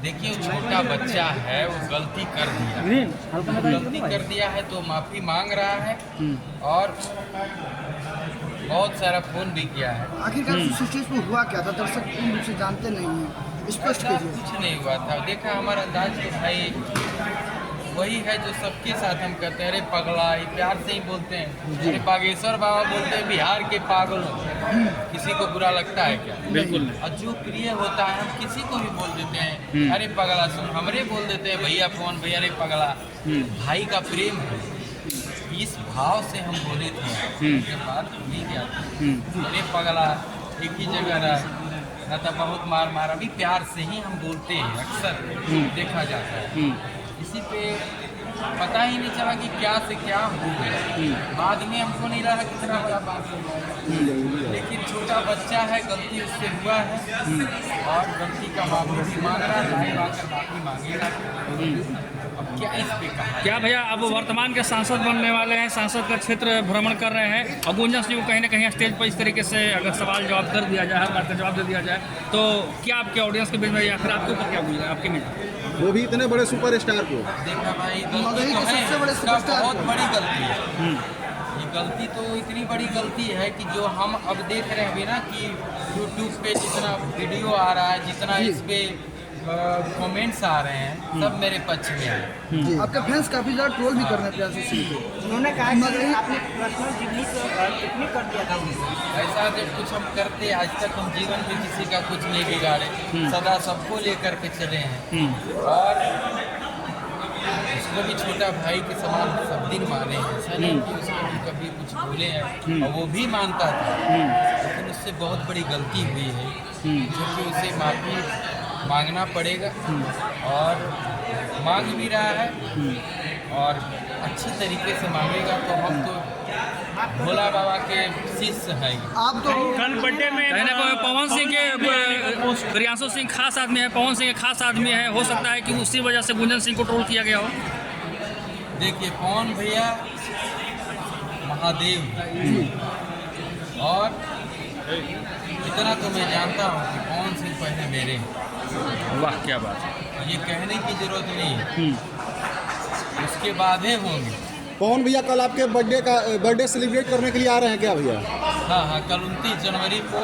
देखिए छोटा बच्चा है, वो गलती कर दिया है तो माफ़ी मांग रहा है और बहुत सारा फ़ोन भी किया है। आखिरकार उस स्टेज पर हुआ क्या था? दर्शक पूर्ण रूप से जानते नहीं हैं, स्पष्ट ऐसा कीजिए। कुछ नहीं हुआ था। देखा हमारा अंदाज तो भाई वही है जो सबके साथ हम कहते हैं, अरे पगला, ये प्यार से ही बोलते हैं। अरे बागेश्वर बाबा बोलते हैं बिहार के पागल हो। किसी को बुरा लगता है क्या? बिल्कुल। और जो प्रिय होता है हम किसी को भी बोल देते हैं, अरे पगला सुन, हमरे बोल देते हैं भैया फोन, भैया अरे पगला। भाई का प्रेम है, इस भाव से हम बोले थे। उसके बाद नहीं क्या था, अरे पगला एक ही जगह रहा न तो बहुत मार मारा भी, प्यार से ही हम बोलते हैं, अक्सर देखा जाता है। इसी पे पता ही नहीं चला कि क्या से क्या हो गया। बाद में हमको नहीं लगा कितना बड़ा बात हो गया, लेकिन छोटा बच्चा है, गलती उससे हुआ है और गलती का माफी भी मांग रहा है, भाई आकर माफी मांगेगा। अब क्या इस पे कहा? क्या भैया अब वर्तमान के सांसद बनने वाले हैं, सांसद का क्षेत्र भ्रमण कर रहे हैं और गुंजन सिंह को कहीं ना कहीं स्टेज पर इस तरीके से अगर सवाल जवाब कर दिया जाए, हर बात का जवाब दे दिया जाए, तो क्या आपके ऑडियंस के बीच में या फिर आपके ऊपर क्या गुजरा आपके में, वो भी इतने बड़े सुपरस्टार को? देखा भाई, मगही गलती के सबसे बड़े तो है, सुपरस्टार बहुत बड़ी गलती है। ये गलती तो इतनी बड़ी गलती है कि जो हम अब देख रहे हैं अभी ना कि यूट्यूब पे जितना वीडियो आ रहा है, जितना इस पे कमेंट्स आ रहे हैं, सब मेरे पक्ष में है। जी, आपके फैंस काफी ज्यादा ट्रोल भी कर रहे हैं प्यासी सिंह को। उन्होंने कहा कि आपने पर्सनल जिंदगी पिकनिक कर दिया था उनको। ऐसा जब कुछ हम करते, आज तक हम जीवन में किसी का कुछ नहीं बिगाड़े, सदा सबको लेकर के चले हैं और उसको भी छोटा भाई के समान सब दिन माने हैं। ऐसा नहीं कि उसको भी कभी कुछ बोले हैं, और वो भी मानता था, लेकिन उससे बहुत बड़ी गलती हुई है, क्योंकि उसे माफी मांगना पड़ेगा और मांग भी रहा है और अच्छी तरीके से मांगेगा। तो हम तो भोला बाबा के शिष्य हैं। आप तो कल बर्थडे में कहीं ना कहीं पवन सिंह के प्रियांशु सिंह खास आदमी है, पवन सिंह खास आदमी है, हो सकता है कि उसी वजह से गुंजन सिंह को ट्रोल किया गया हो। देखिए पवन भैया महादेव हैं। और इतना तो मैं जानता हूँ कि पवन सिंह पहले मेरे हैं। वाह क्या बात है। ये कहने की जरूरत नहीं है, उसके बाद ही होंगे। पवन भैया कल आपके बर्थडे सेलिब्रेट करने के लिए आ रहे हैं क्या भैया? हाँ, कल 29 जनवरी को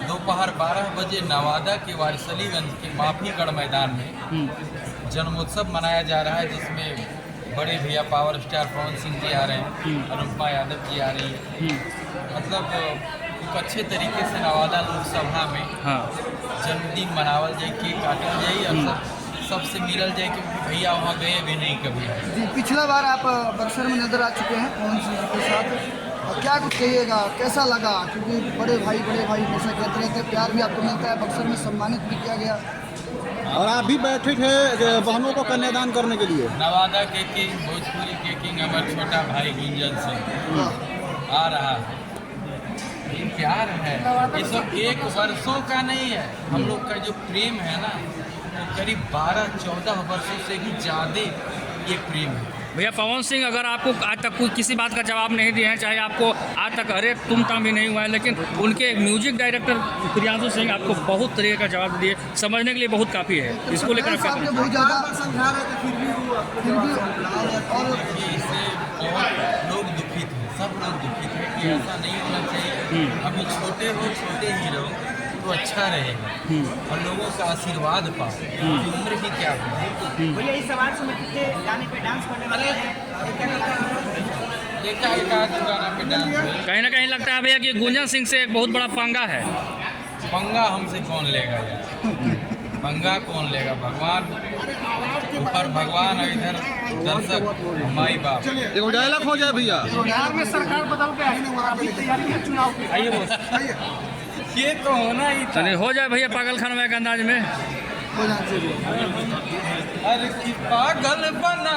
दोपहर 12 बजे नवादा के वारिसलीगंज के माफीगढ़ मैदान में जन्मोत्सव मनाया जा रहा है, जिसमें बड़े भैया पावर स्टार पवन सिंह जी आ रहे हैं, अनुपमा यादव जी आ रही है। मतलब एक अच्छे तरीके से नवादा लोकसभा में जन्मदिन मनावल जाए, केक काटल जाए और सबसे मिलल जाए, क्योंकि भैया वहाँ गए भी नहीं कभी। जी, पिछला बार आप बक्सर में नजर आ चुके हैं पवन सिंह जी के साथ, और क्या कुछ कहिएगा, कैसा लगा? क्योंकि बड़े भाई हमेशा कहते रहते हैं, प्यार भी आपको मिलता है, बक्सर में सम्मानित भी किया गया और आप भी बैठे थे बहनों को कन्यादान करने के लिए। नवादा के किंग, भोजपुरी के किंग हमारे छोटा भाई गुंजन सिंह आ रहा है। ये प्यार है, ये सब 1 वर्षों का नहीं है। हम लोग का जो प्रेम है ना, वो करीब 12-14 वर्षों से भी ज़्यादा ये प्रेम है। भैया पवन सिंह अगर आपको आज तक कोई किसी बात का जवाब नहीं दिए हैं, चाहे आपको आज तक अरे तुम तम भी नहीं हुआ है, लेकिन उनके म्यूजिक डायरेक्टर प्रियांशु सिंह आपको बहुत तरीके का जवाब दिए, समझने के लिए बहुत काफ़ी है। इसको लेकर फैंस आपके बहुत ज़्यादा समझा रहे थे, फिर भी और इससे बहुत लोग दुखित हैं, सब लोग दुखित हैं कि ऐसा नहीं होना चाहिए। अभी छोटे ही रहो तो अच्छा रहेगा और लोगों का आशीर्वाद पाओ, क्योंकि उम्र भी क्या है। भैया इस सवाल से मैं कितने गाने पे डांस करने वाले हैं, देखा एक आध गाना पे डांस हुए। कहीं ना कहीं लगता है भैया कि गुंजन सिंह से एक बहुत बड़ा पंगा है। पंगा हमसे कौन लेगा यार? पंगा कौन लेगा? भगवान ऊपर भगवान और इधर दर्शक माई बाप। एक डायलॉग हो जाए भैया। बिहार में सरकार बदल के अभी तैयारी है चुनाव की। आइए बोल, ये तो होना ही था। चलिए हो जाए भैया पागल खान में अंदाज में। हो जाना चाहिए। अरे कि पागल बना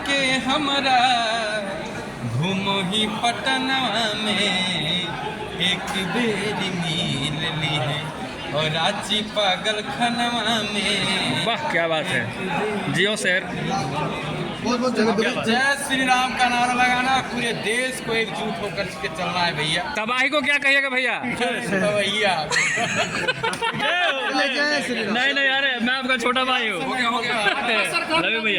के हमरा घूमो ही पटना में, एक बेरी मिल ली है और रांची पागल खनवा में। वाह क्या बात है, जियो सर। बहुत बहुत जगह जय श्री राम का नारा लगाना, पूरे देश को एकजुट होकर के चलना है भैया। तबाही को क्या कहिएगा भैया? भैया जय श्री राम। नहीं नहीं, अरे मैं आपका छोटा भाई हूँ। लव यू भैया।